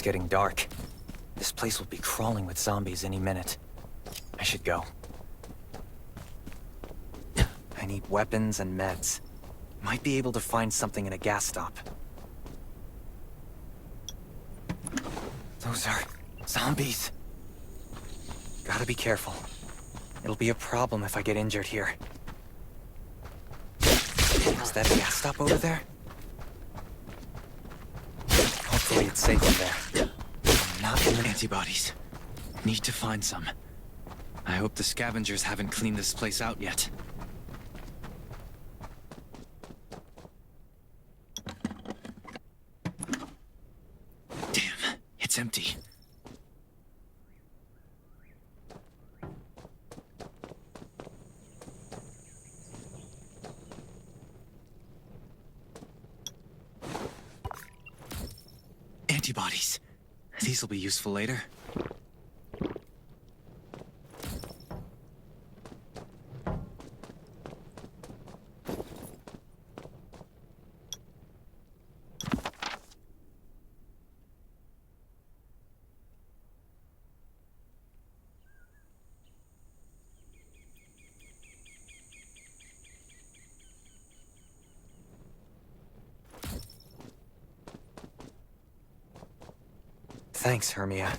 getting dark. This place will be crawling with zombies any minute. I should go. I need weapons and meds. Might be able to find something in a gas stop. Those are zombies. Gotta be careful. It'll be a problem if I get injured here. Is that a gas stop over there? Hopefully it's safe in there. Not in the antibodies. Need to find some. I hope the scavengers haven't cleaned this place out yet. Damn, it's empty. Antibodies. These will be useful later. Thanks, Hermia.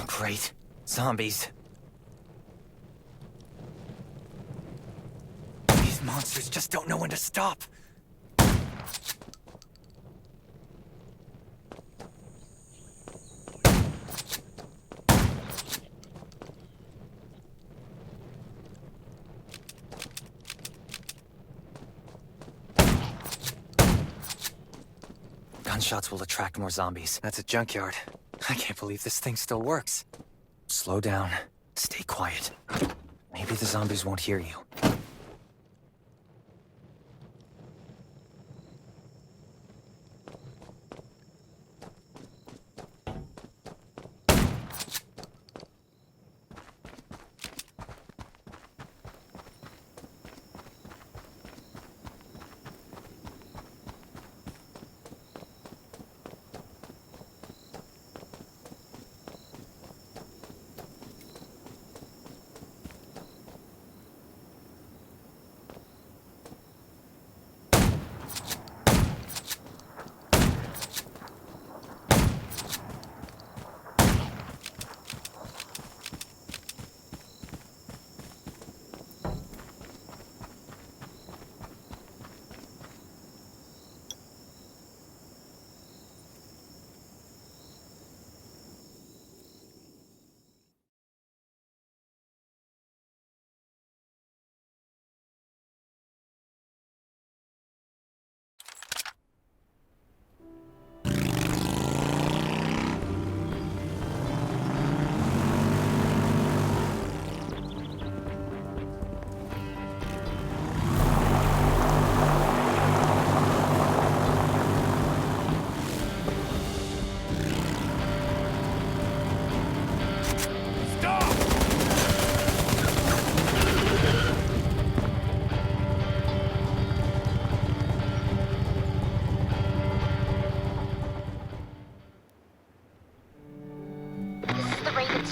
Great. Zombies. These monsters just don't know when to stop. Gunshots will attract more zombies. That's a junkyard. I can't believe this thing still works. Slow down. Stay quiet. Maybe the zombies won't hear you.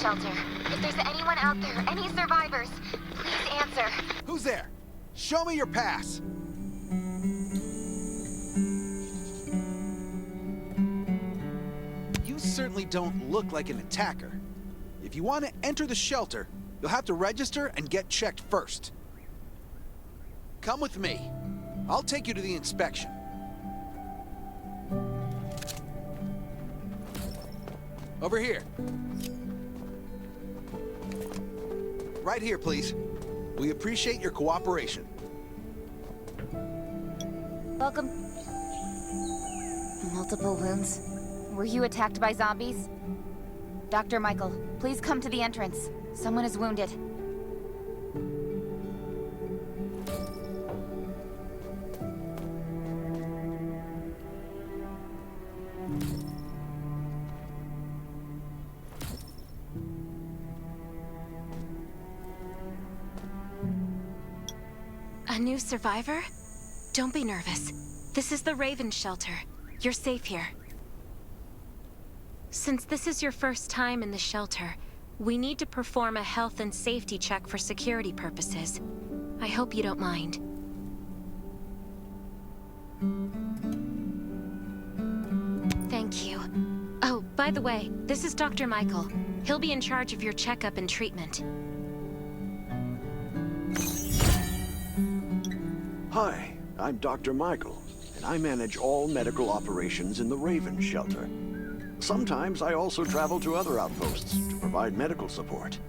Shelter. If there's anyone out there, any survivors, please answer. Who's there? Show me your pass. You certainly don't look like an attacker. If you want to enter the shelter, you'll have to register and get checked first. Come with me. I'll take you to the inspection. Over here. Right here, please. We appreciate your cooperation. Welcome. Multiple wounds. Were you attacked by zombies? Dr. Michael, please come to the entrance. Someone is wounded. A new survivor? Don't be nervous. This is the Raven shelter. You're safe here. Since this is your first time in the shelter, we need to perform a health and safety check for security purposes. I hope you don't mind. Thank you. Oh, by the way, this is Dr. Michael. He'll be in charge of your checkup and treatment. Hi, I'm Dr. Michael, and I manage all medical operations in the Raven shelter. Sometimes I also travel to other outposts to provide medical support.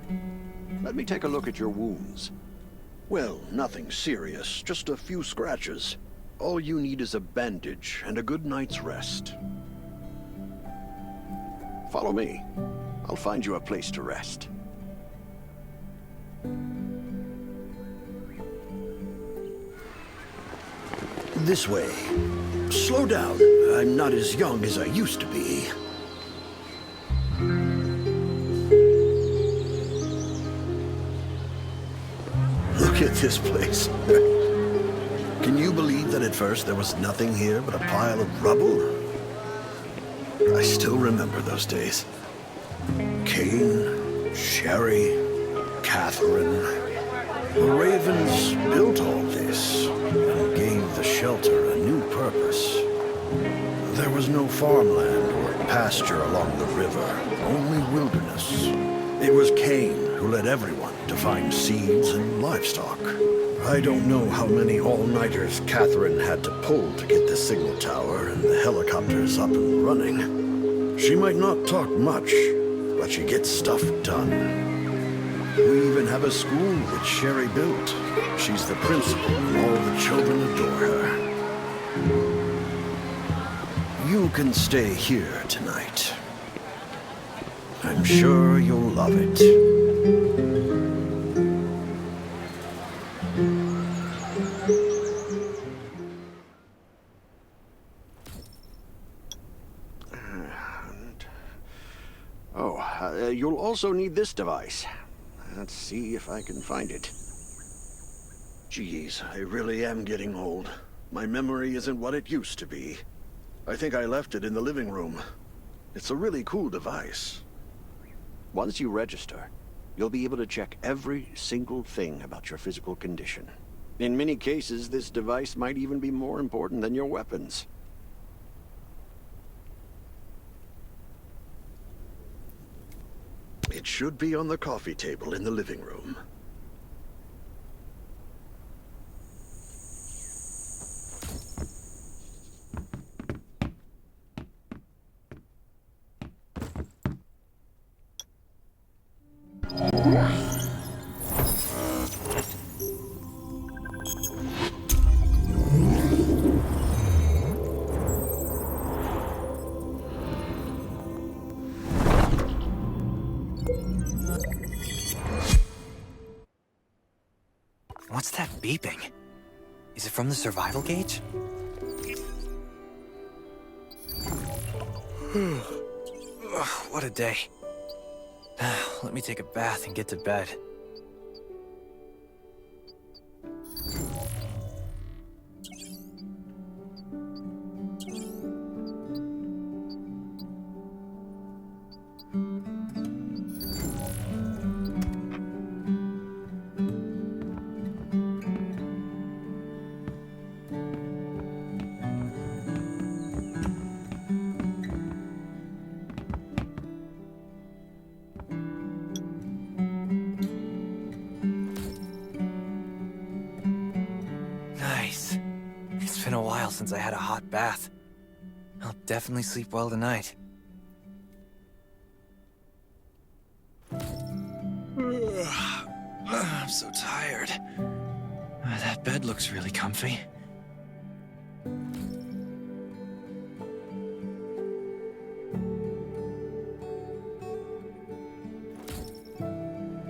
Let me take a look at your wounds. Well, nothing serious, just a few scratches. All you need is a bandage and a good night's rest. Follow me. I'll find you a place to rest. This way. Slow down. I'm not as young as I used to be. Look at this place. Can you believe that at first there was nothing here but a pile of rubble? I still remember those days. Kane, Sherry, Catherine. The Ravens built all this and gave the shelter a new purpose. There was no farmland or pasture along the river, only wilderness. It was Kane who led everyone to find seeds and livestock. I don't know how many all-nighters Catherine had to pull to get the signal tower and the helicopters up and running. She might not talk much, but she gets stuff done. We even have a school that Sherry built. She's the principal, and all the children adore her. You can stay here tonight. I'm sure you'll love it. You'll also need this device. Let's see if I can find it. Geez, I really am getting old. My memory isn't what it used to be. I think I left it in the living room. It's a really cool device. Once you register, you'll be able to check every single thing about your physical condition. In many cases, this device might even be more important than your weapons. It should be on the coffee table in the living room. What's that beeping? Is it from the survival gauge? Ugh, what a day. Let me take a bath and get to bed. Nice. It's been a while since I had a hot bath. I'll definitely sleep well tonight. I'm so tired. That bed looks really comfy.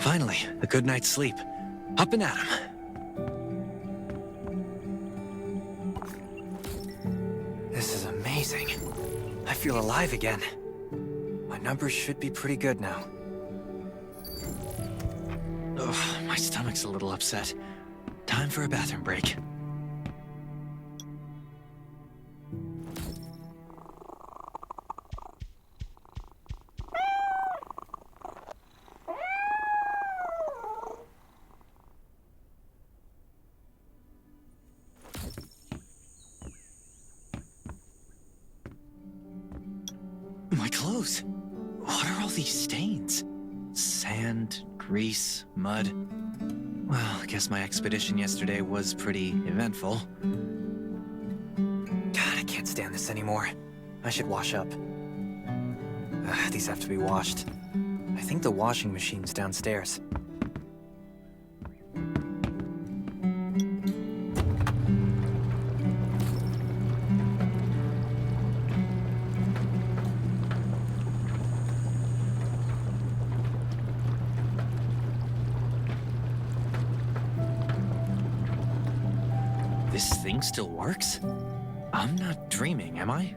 Finally, a good night's sleep. Up and at 'em. This is amazing. I feel alive again. My numbers should be pretty good now. Ugh, my stomach's a little upset. Time for a bathroom break. My clothes. What are all these stains? Sand, grease, mud. Well, I guess my expedition yesterday was pretty eventful. God, I can't stand this anymore. I should wash up. These have to be washed. I think the washing machine's downstairs. This thing still works? I'm not dreaming, am I?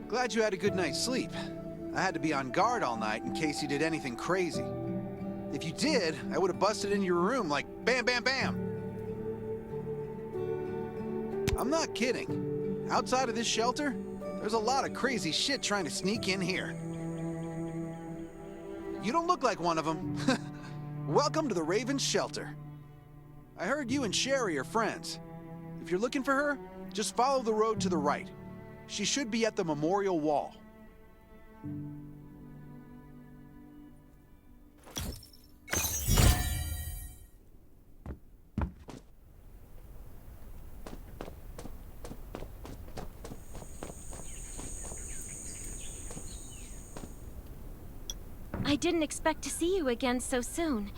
Glad you had a good night's sleep. I had to be on guard all night in case you did anything crazy. If you did, I would have busted into your room like bam, bam, bam. I'm not kidding. Outside of this shelter, there's a lot of crazy shit trying to sneak in here. You don't look like one of them. Welcome to the Raven's shelter. I heard you and Sherry are friends. If you're looking for her, just follow the road to the right. She should be at the memorial wall. I didn't expect to see you again so soon.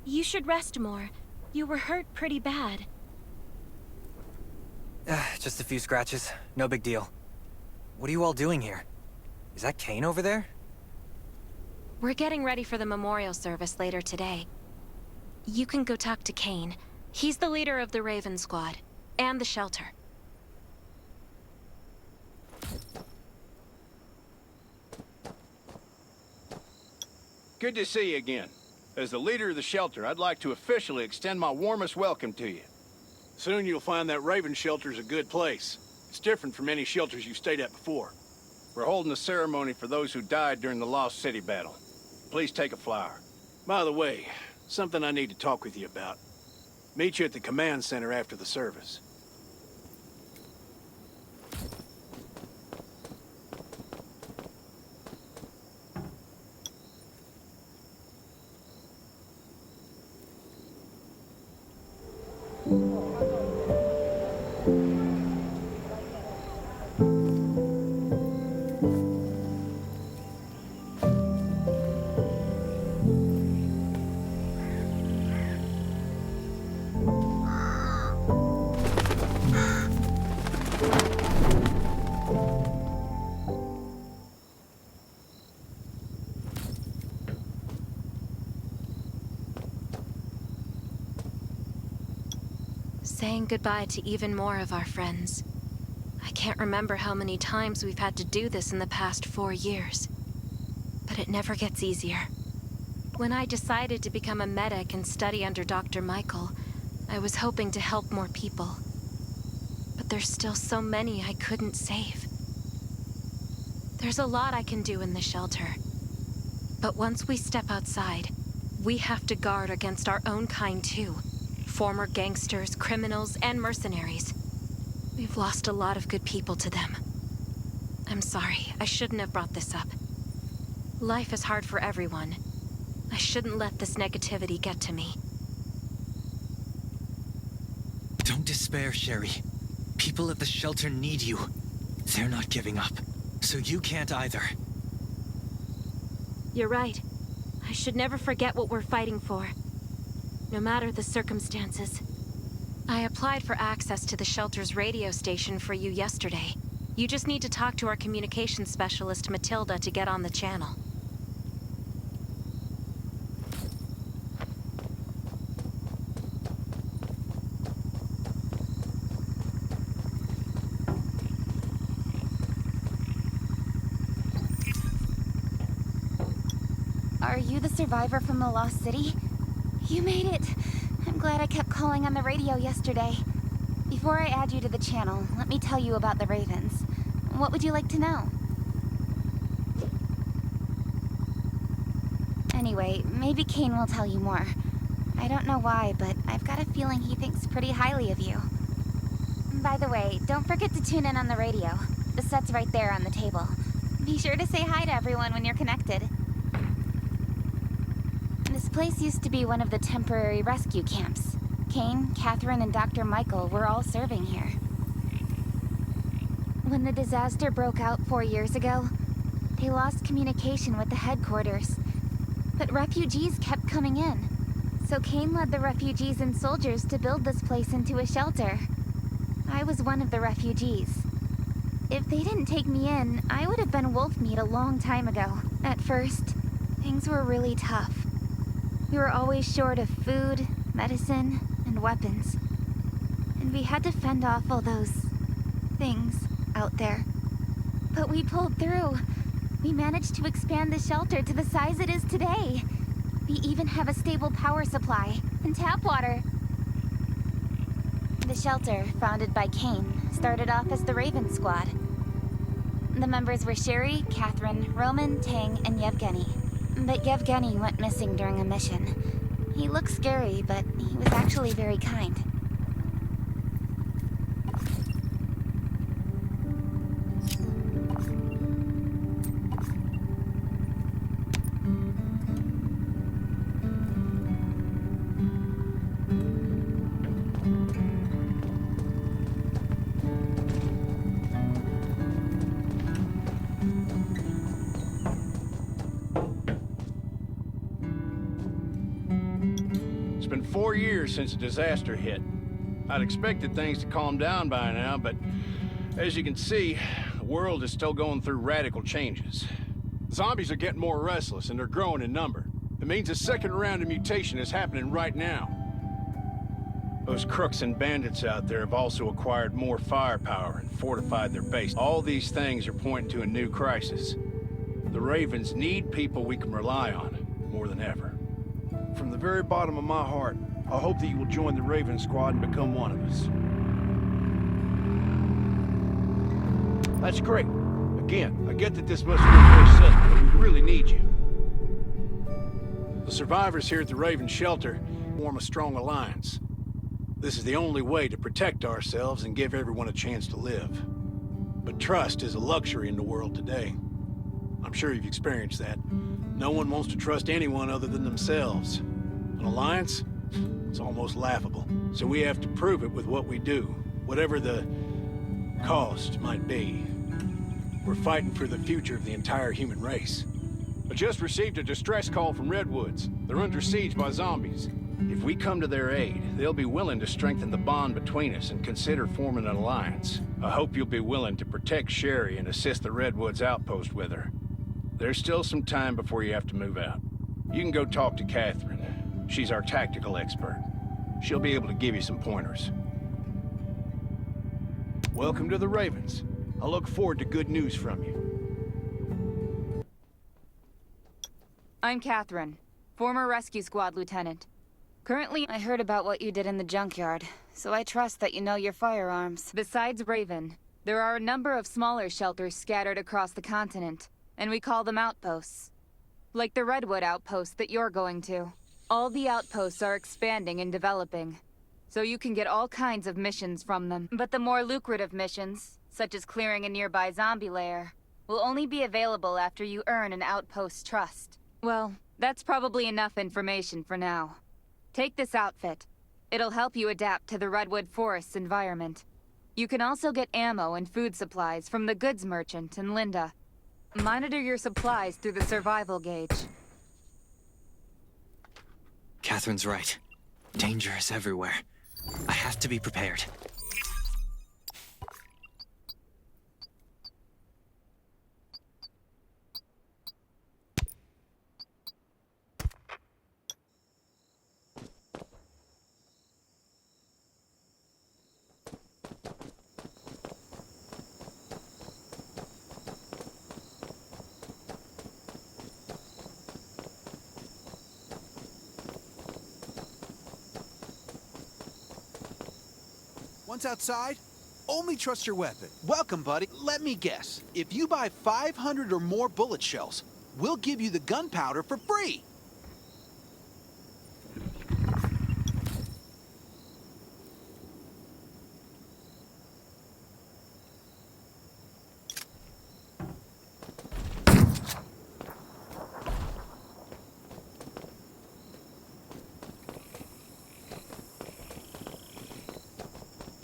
You should rest more. You were hurt pretty bad. Just a few scratches. No big deal. What are you all doing here? Is that Kane over there? We're getting ready for the memorial service later today. You can go talk to Kane. He's the leader of the Raven Squad, and the shelter. Good to see you again. As the leader of the shelter, I'd like to officially extend my warmest welcome to you. Soon you'll find that Raven shelter's a good place. It's different from any shelters you've stayed at before. We're holding a ceremony for those who died during the Lost City battle. Please take a flower. By the way, something I need to talk with you about. Meet you at the command center after the service. Saying goodbye to even more of our friends. I can't remember how many times we've had to do this in the past 4 years. But it never gets easier. When I decided to become a medic and study under Dr. Michael, I was hoping to help more people. But there's still so many I couldn't save. There's a lot I can do in the shelter. But once we step outside, we have to guard against our own kind too. Former gangsters, criminals, and mercenaries. We've lost a lot of good people to them. I'm sorry, I shouldn't have brought this up. Life is hard for everyone. I shouldn't let this negativity get to me. Don't despair, Sherry. People at the shelter need you. They're not giving up, so you can't either. You're right. I should never forget what we're fighting for. No matter the circumstances. I applied for access to the shelter's radio station for you yesterday. You just need to talk to our communications specialist, Matilda, to get on the channel. Are you the survivor from the Lost City? You made it! I'm glad I kept calling on the radio yesterday. Before I add you to the channel, let me tell you about the Ravens. What would you like to know? Anyway, maybe Kane will tell you more. I don't know why, but I've got a feeling he thinks pretty highly of you. By the way, don't forget to tune in on the radio. The set's right there on the table. Be sure to say hi to everyone when you're connected. This place used to be one of the temporary rescue camps. Kane, Catherine, and Dr. Michael were all serving here. When the disaster broke out 4 years ago, they lost communication with the headquarters. But refugees kept coming in. So Kane led the refugees and soldiers to build this place into a shelter. I was one of the refugees. If they didn't take me in, I would have been wolf meat a long time ago. At first, things were really tough. We were always short of food, medicine, and weapons. And we had to fend off all those things out there. But we pulled through. We managed to expand the shelter to the size it is today. We even have a stable power supply and tap water. The shelter, founded by Kane, started off as the Raven Squad. The members were Sherry, Catherine, Roman, Tang, and Yevgeny. But Yevgeny went missing during a mission. He looked scary, but he was actually very kind. It's been 4 years since the disaster hit. I'd expected things to calm down by now, but as you can see, the world is still going through radical changes. Zombies are getting more restless and they're growing in number. It means a second round of mutation is happening right now. Those crooks and bandits out there have also acquired more firepower and fortified their base. All these things are pointing to a new crisis. The Ravens need people we can rely on, more than ever. From the very bottom of my heart, I hope that you will join the Raven Squad and become one of us. That's great. Again, I get that this must be very sudden, but we really need you. The survivors here at the Raven Shelter form a strong alliance. This is the only way to protect ourselves and give everyone a chance to live. But trust is a luxury in the world today. I'm sure you've experienced that. No one wants to trust anyone other than themselves. An alliance? It's almost laughable. So we have to prove it with what we do, whatever the cost might be. We're fighting for the future of the entire human race. I just received a distress call from Redwoods. They're under siege by zombies. If we come to their aid, they'll be willing to strengthen the bond between us and consider forming an alliance. I hope you'll be willing to protect Sherry and assist the Redwoods outpost with her. There's still some time before you have to move out. You can go talk to Catherine. She's our tactical expert. She'll be able to give you some pointers. Welcome to the Ravens. I look forward to good news from you. I'm Catherine, former rescue squad lieutenant. Currently, I heard about what you did in the junkyard, so I trust that you know your firearms. Besides Raven, there are a number of smaller shelters scattered across the continent, and we call them outposts. Like the Redwood outpost that you're going to. All the outposts are expanding and developing, so you can get all kinds of missions from them. But the more lucrative missions, such as clearing a nearby zombie lair, will only be available after you earn an outpost's trust. Well, that's probably enough information for now. Take this outfit. It'll help you adapt to the Redwood Forest's environment. You can also get ammo and food supplies from the goods merchant in Linda. Monitor your supplies through the survival gauge. Catherine's right. Danger is everywhere. I have to be prepared. Once outside, only trust your weapon. Welcome, buddy. Let me guess. If you buy 500 or more bullet shells, we'll give you the gunpowder for free.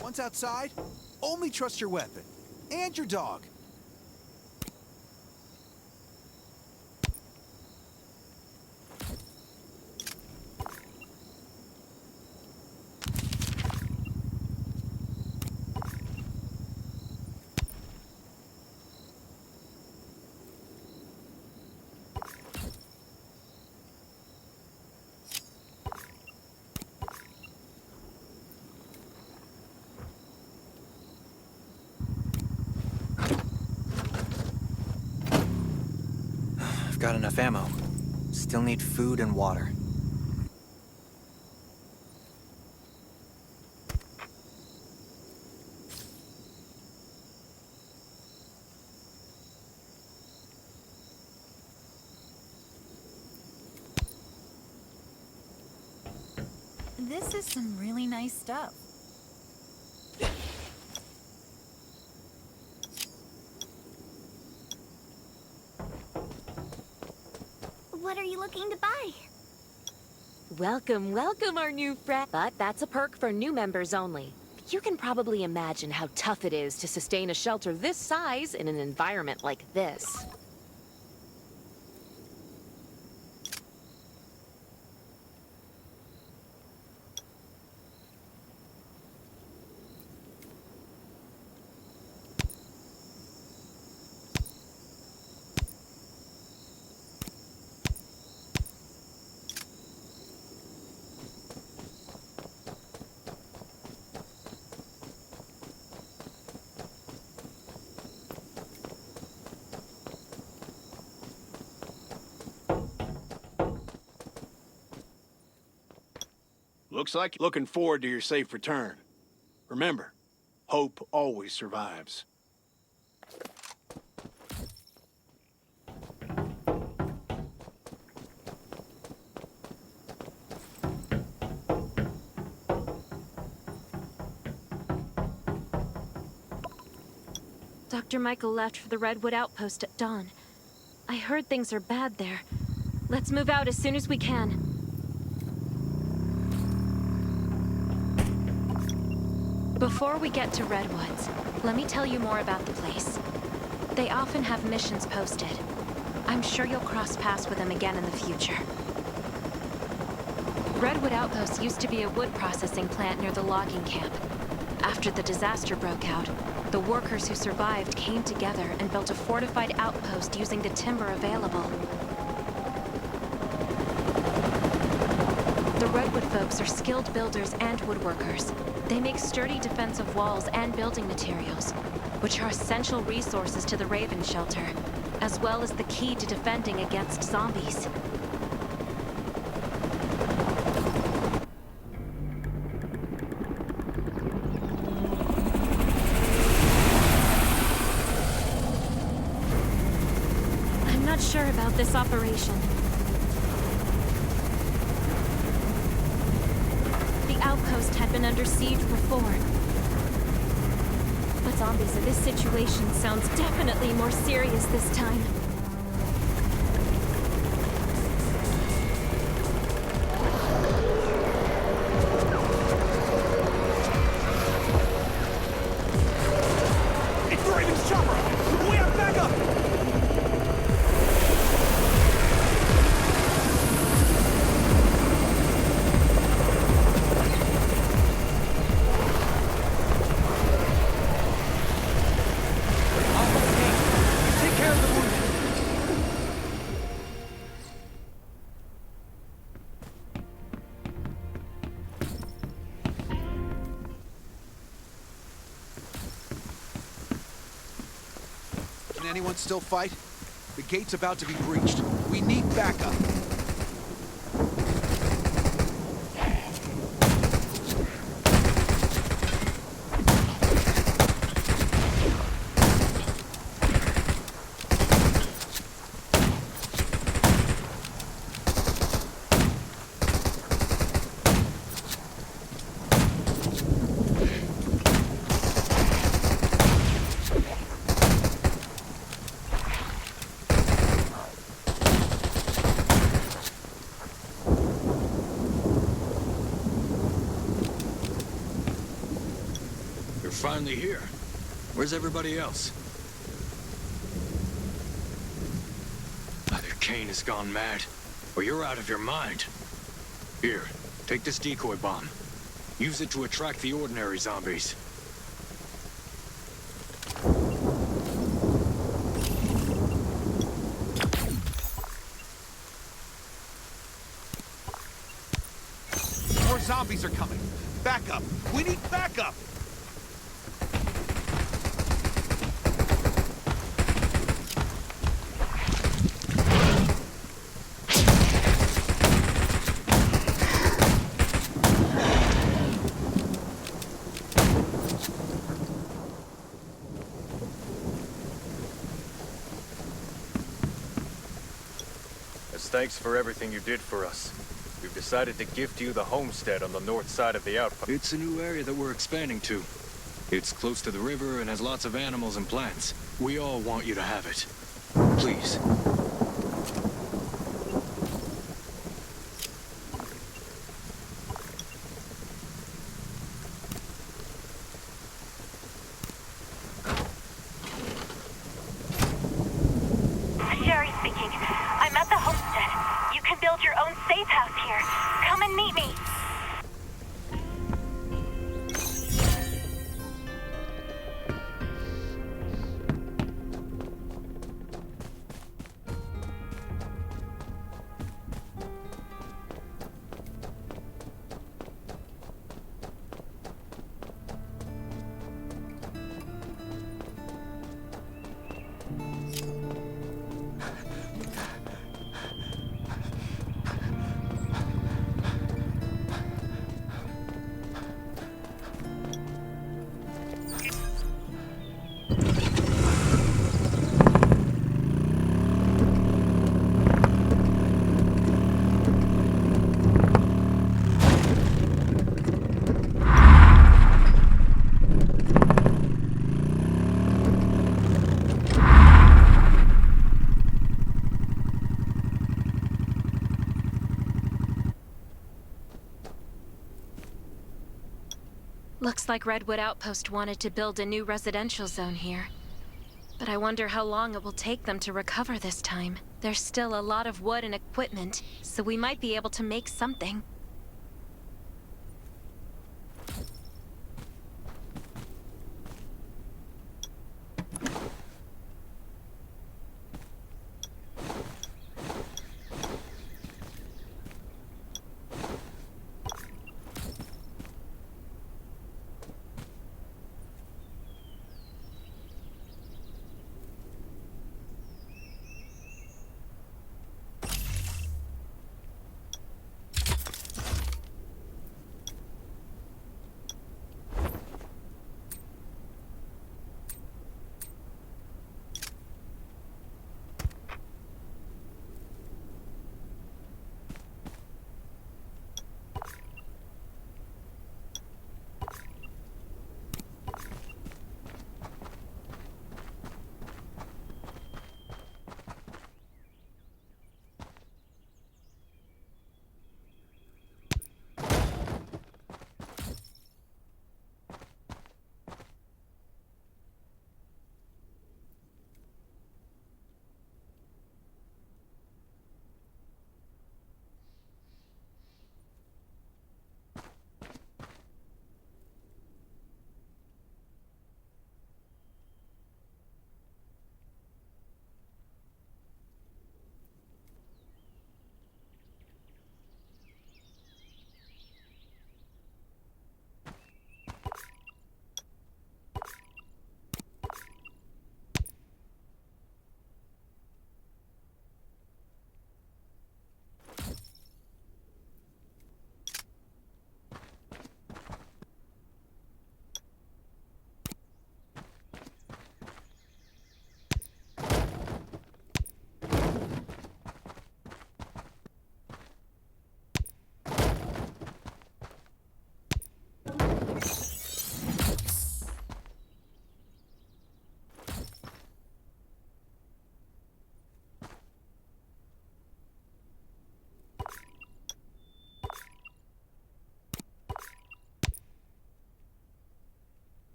Once outside, only trust your weapon and your dog. I've got enough ammo. Still need food and water. This is some really nice stuff. What are you looking to buy? Welcome, welcome, our new friend. But that's a perk for new members only. You can probably imagine how tough it is to sustain a shelter this size in an environment like this. Looks like you're looking forward to your safe return. Remember, hope always survives. Dr. Michael left for the Redwood Outpost at dawn. I heard things are bad there. Let's move out as soon as we can. Before we get to Redwoods, let me tell you more about the place. They often have missions posted. I'm sure you'll cross paths with them again in the future. Redwood Outpost used to be a wood processing plant near the logging camp. After the disaster broke out, the workers who survived came together and built a fortified outpost using the timber available. The Redwood folks are skilled builders and woodworkers. They make sturdy defensive walls and building materials, which are essential resources to the Raven Shelter, as well as the key to defending against zombies. I'm not sure about this operation. The outpost had been under siege before. But zombies in this situation sounds definitely more serious this time. It's the Raven's chopper! We have backup! anyone still fight? The gate's about to be breached. We need backup. Finally here. Where's everybody else? Either Kane has gone mad, or you're out of your mind. Here, take this decoy bomb. Use it to attract the ordinary zombies. More zombies are coming. Backup. We need backup. As thanks for everything you did for us, we've decided to gift you the homestead on the north side of the outpost. It's a new area that we're expanding to. It's close to the river and has lots of animals and plants. We all want you to have it. Please. Sherry speaking. I'm at the homestead. You can build your own safe house here. Come and meet me. Looks like Redwood Outpost wanted to build a new residential zone here. But I wonder how long it will take them to recover this time. There's still a lot of wood and equipment, so we might be able to make something.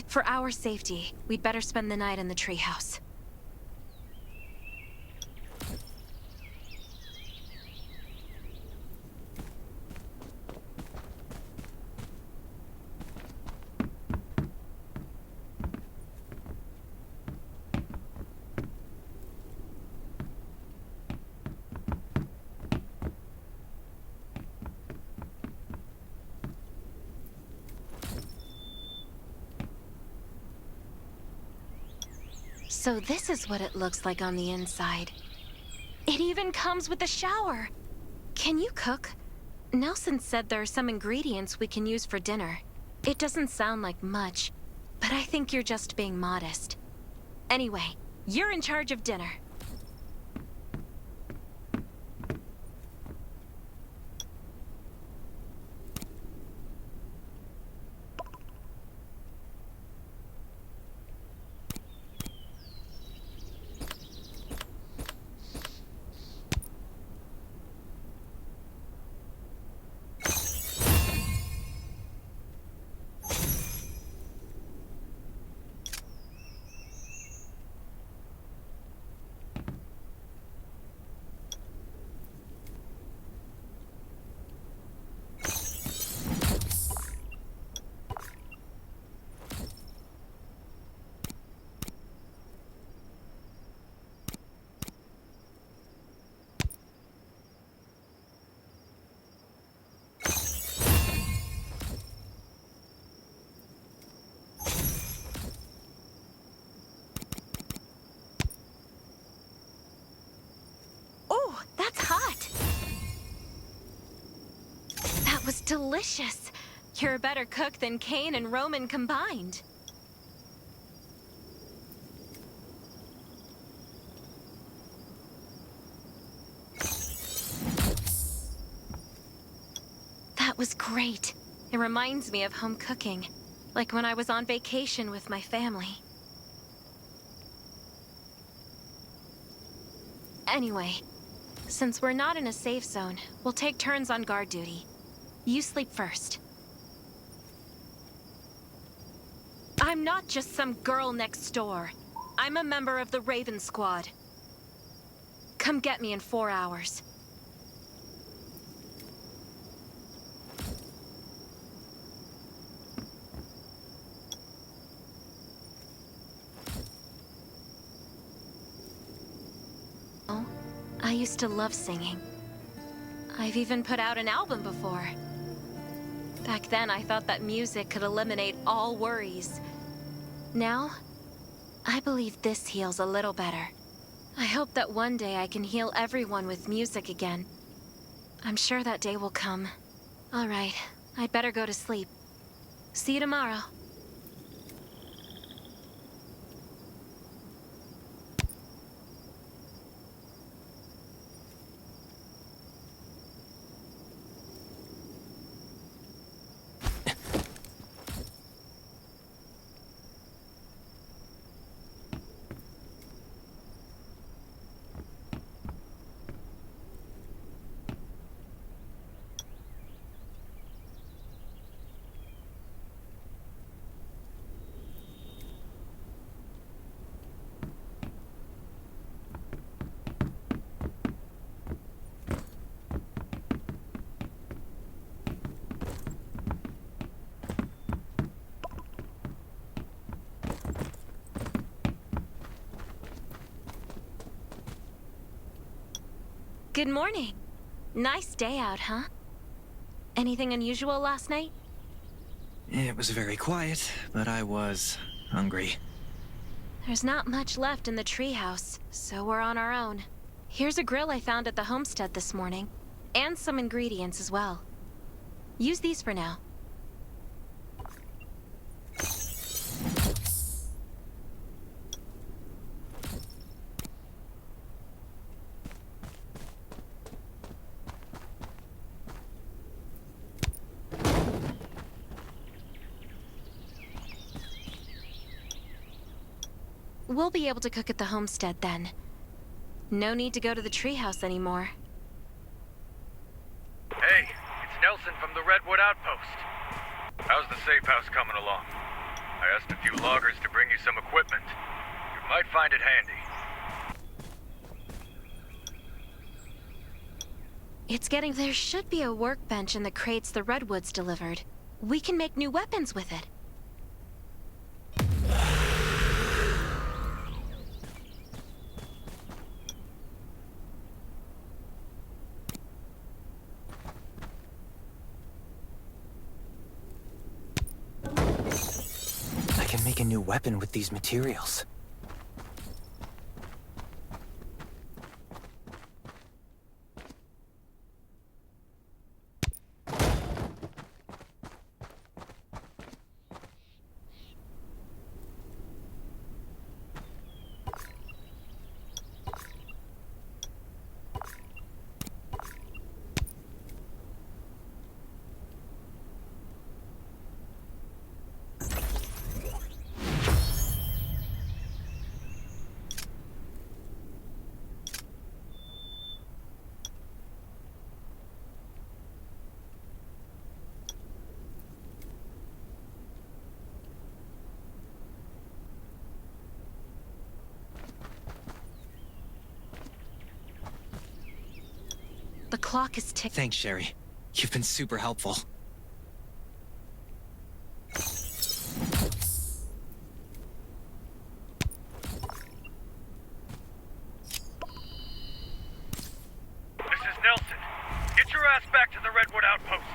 For our safety, we'd better spend the night in the treehouse. So this is what it looks like on the inside. It even comes with a shower! Can you cook? Nelson said there are some ingredients we can use for dinner. It doesn't sound like much, but I think you're just being modest. Anyway, you're in charge of dinner. Oh, that's hot! That was delicious. You're a better cook than Kane and Roman combined. That was great. It reminds me of home cooking, like when I was on vacation with my family. Anyway, since we're not in a safe zone, we'll take turns on guard duty. You sleep first. I'm not just some girl next door. I'm a member of the Raven Squad. Come get me in 4 hours. I used to love singing. I've even put out an album before. Back then, I thought that music could eliminate all worries. Now, I believe this heals a little better. I hope that one day I can heal everyone with music again. I'm sure that day will come. All right, I'd better go to sleep. See you tomorrow. Good morning. Nice day out, huh? Anything unusual last night? It was very quiet, but I was hungry. There's not much left in the treehouse, so we're on our own. Here's a grill I found at the homestead this morning, and some ingredients as well. Use these for now. We'll be able to cook at the homestead then. No need to go to the treehouse anymore. Hey, it's Nelson from the Redwood Outpost. How's the safe house coming along? I asked a few loggers to bring you some equipment. You might find it handy. It's getting... There should be a workbench in the crates the Redwoods delivered. We can make new weapons with it. I can make a new weapon with these materials. The clock is ticking. Thanks, Sherry. You've been super helpful. This is Nelson. Get your ass back to the Redwood Outpost.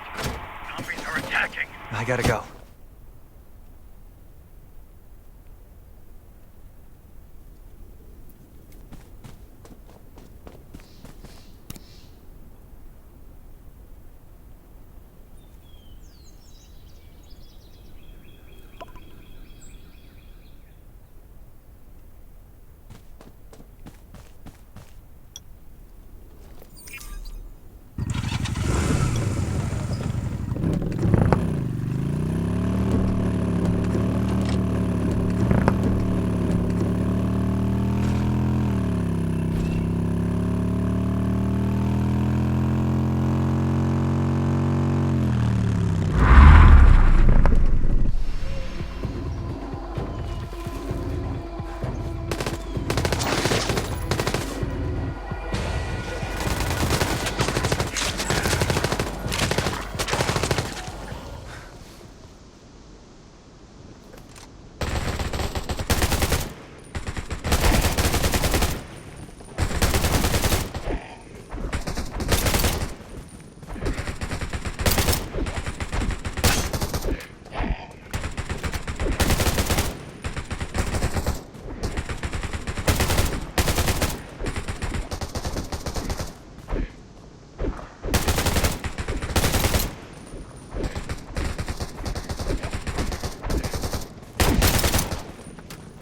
Zombies are attacking. I gotta go.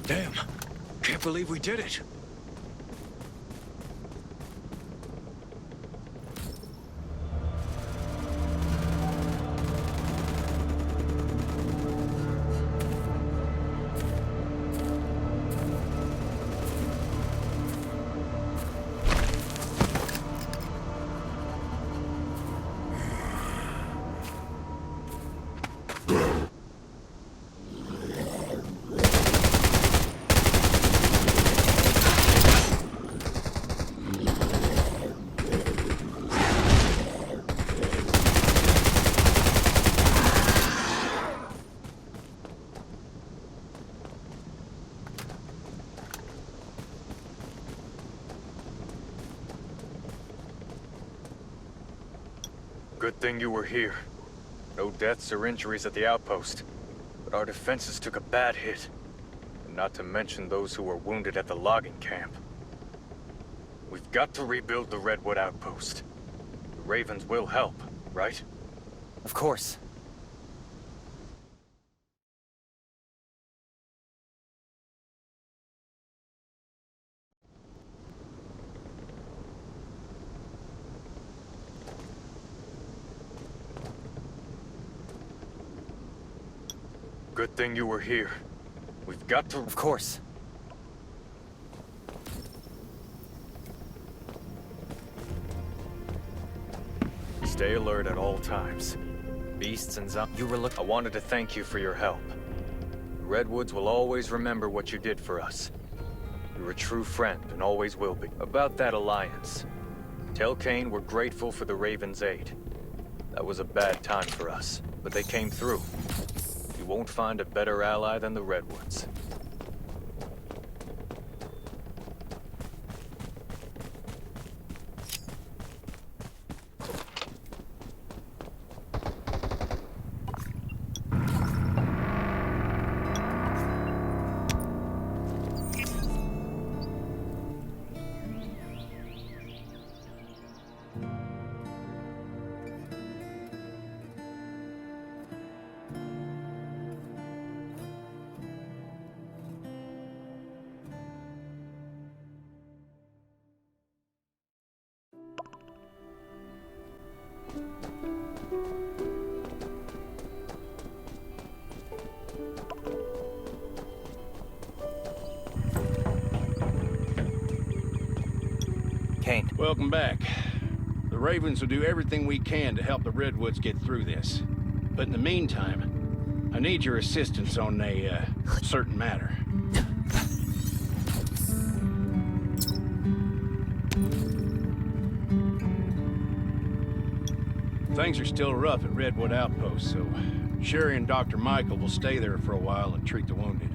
Damn. Can't believe we did it. Good thing you were here. No deaths or injuries at the outpost. But our defenses took a bad hit. And not to mention those who were wounded at the logging camp. We've got to rebuild the Redwood Outpost. The Ravens will help, right? Of course. Good thing you were here. We've got to... Of course. Stay alert at all times. Beasts and zombies... You were looking... I wanted to thank you for your help. The Redwoods will always remember what you did for us. You're a true friend and always will be. About that alliance, tell Kane we're grateful for the Raven's aid. That was a bad time for us, but they came through. You won't find a better ally than the Redwoods. Kane. Welcome back. The Ravens will do everything we can to help the Redwoods get through this. But in the meantime, I need your assistance on a certain matter. Things are still rough at Redwood Outpost, so Sherry and Dr. Michael will stay there for a while and treat the wounded.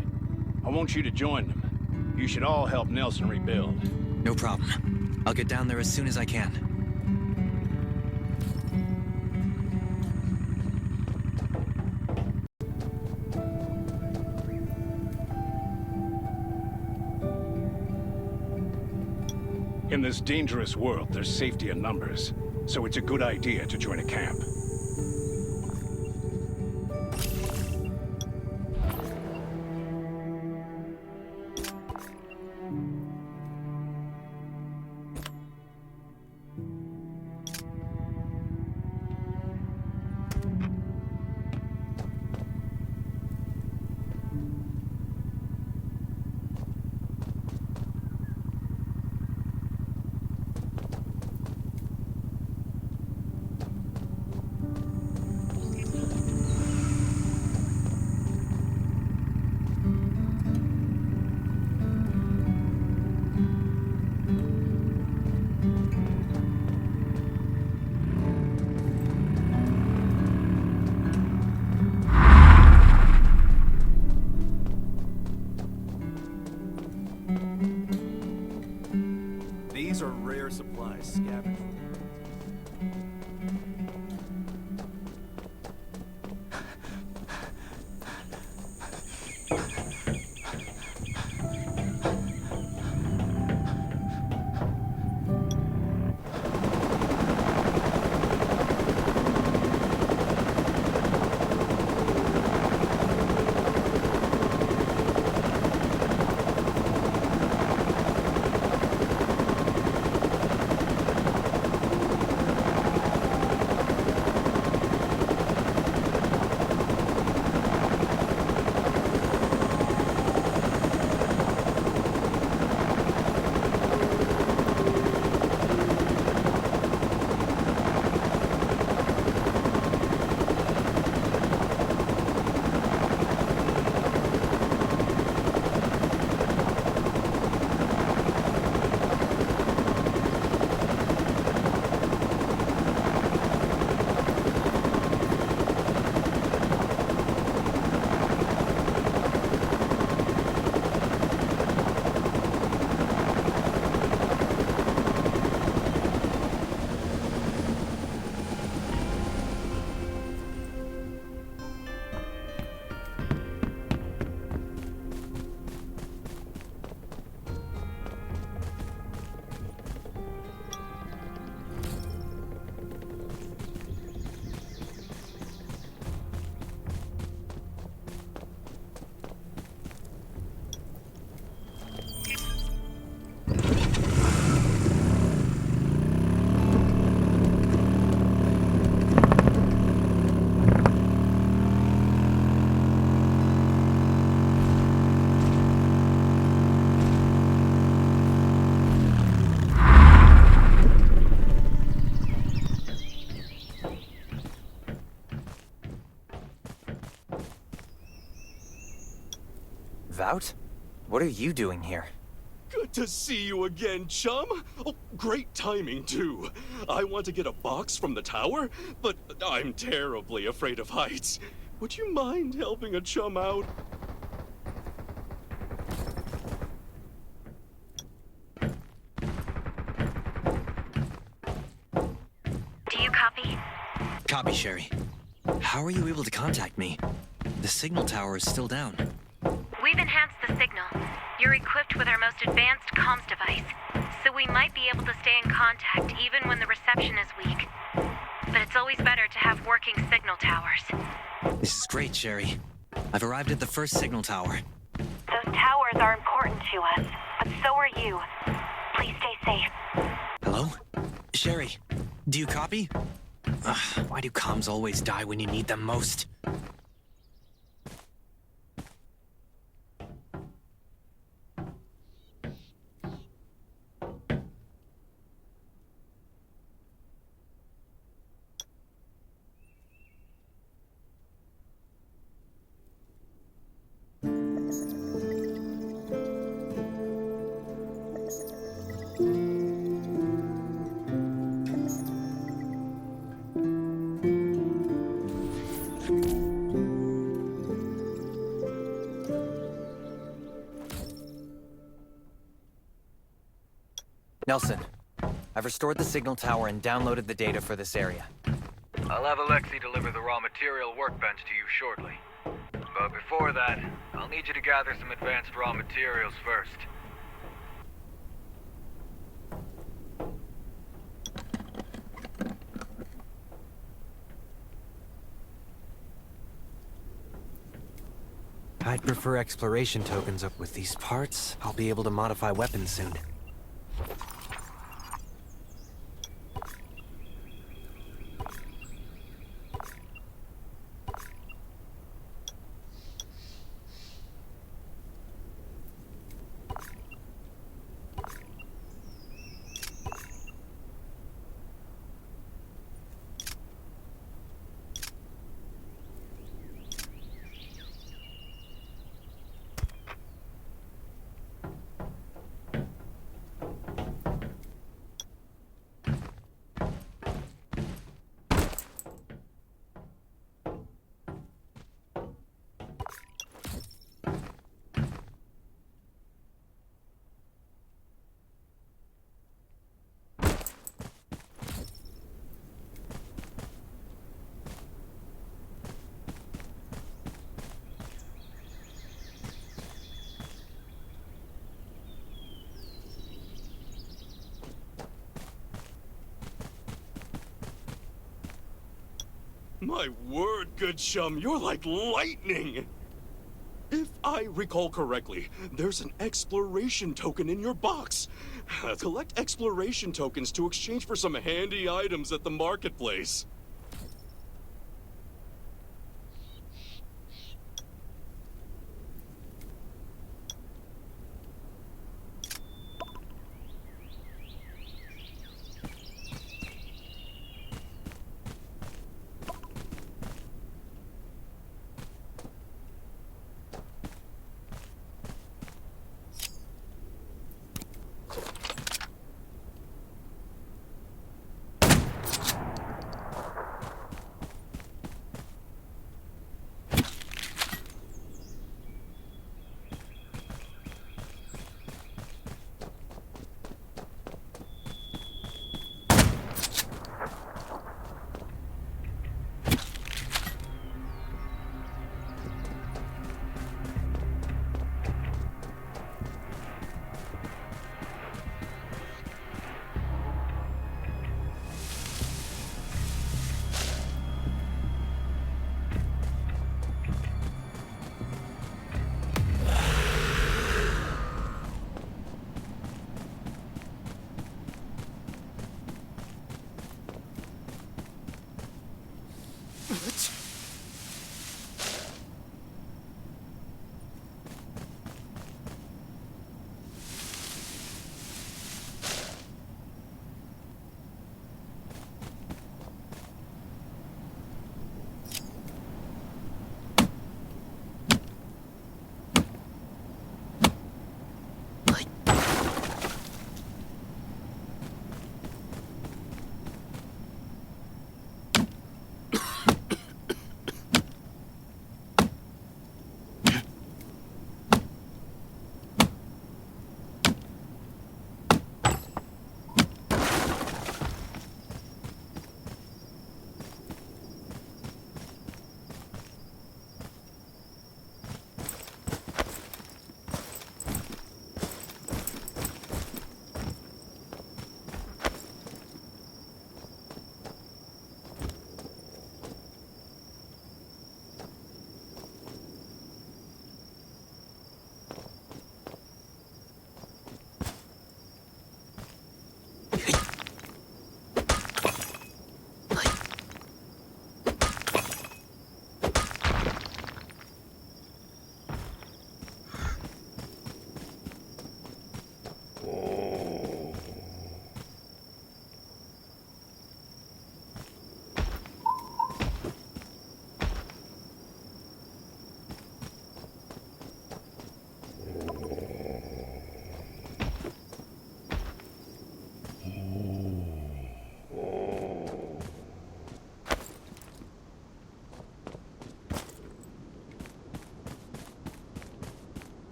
I want you to join them. You should all help Nelson rebuild. No problem. I'll get down there as soon as I can. In this dangerous world, there's safety in numbers, so it's a good idea to join a camp. Vout? What are you doing here? Good to see you again, chum. Oh, great timing, too. I want to get a box from the tower, but I'm terribly afraid of heights. Would you mind helping a chum out? Do you copy? Copy, Sherry. How are you able to contact me? The signal tower is still down. We've enhanced the signal. You're equipped with our most advanced comms device, so we might be able to stay in contact even when the reception is weak. But it's always better to have working signal towers. This is great, Sherry. I've arrived at the first signal tower. Those towers are important to us, but so are you. Please stay safe. Hello? Sherry, do you copy? Why do comms always die when you need them most? Nelson, I've restored the signal tower and downloaded the data for this area. I'll have Alexei deliver the raw material workbench to you shortly. But before that, I'll need you to gather some advanced raw materials first. I'd prefer exploration tokens up with these parts. I'll be able to modify weapons soon. My word, good chum, you're like lightning! If I recall correctly, there's an exploration token in your box. Collect exploration tokens to exchange for some handy items at the marketplace.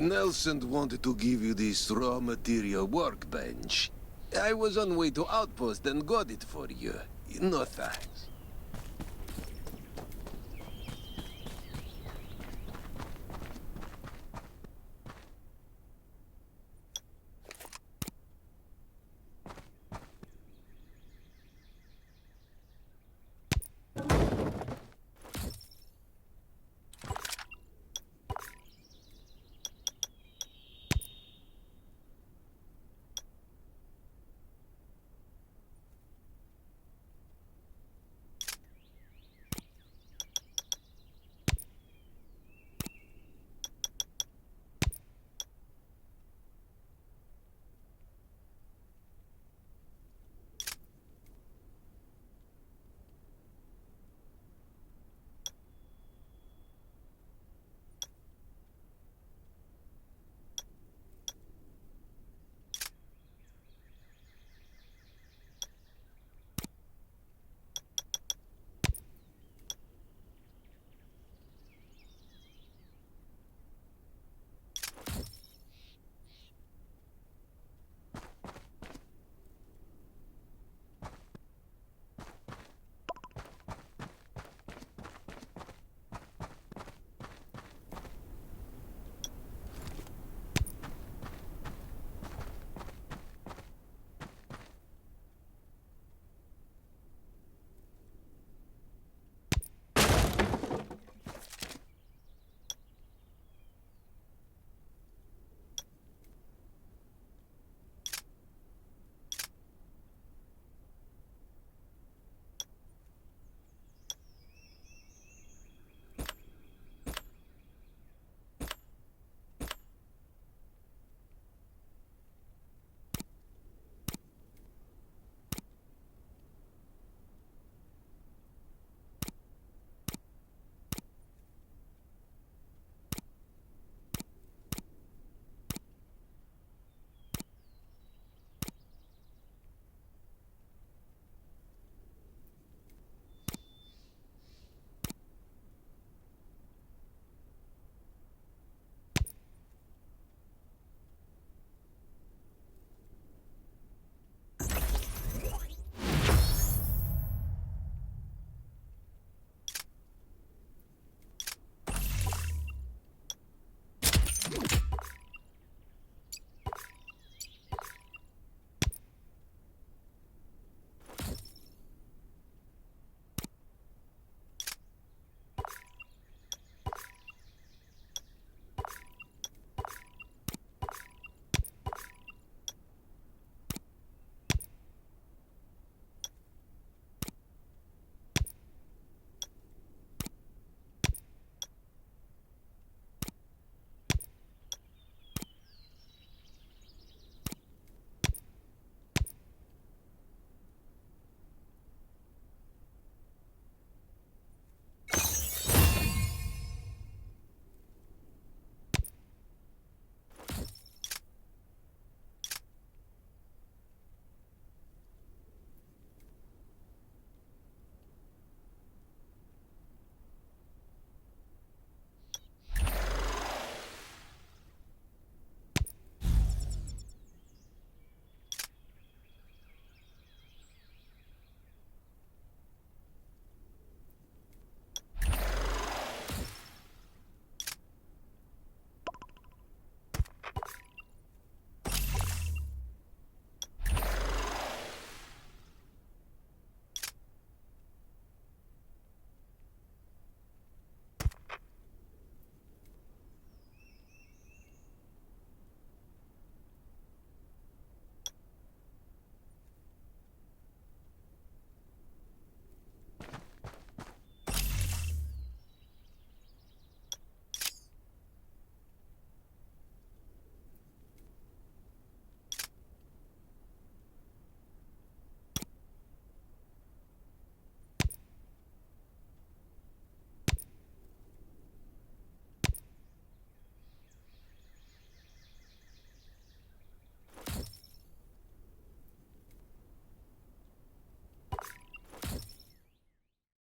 Nelson wanted to give you this raw material workbench. I was on way to Outpost and got it for you. No thanks.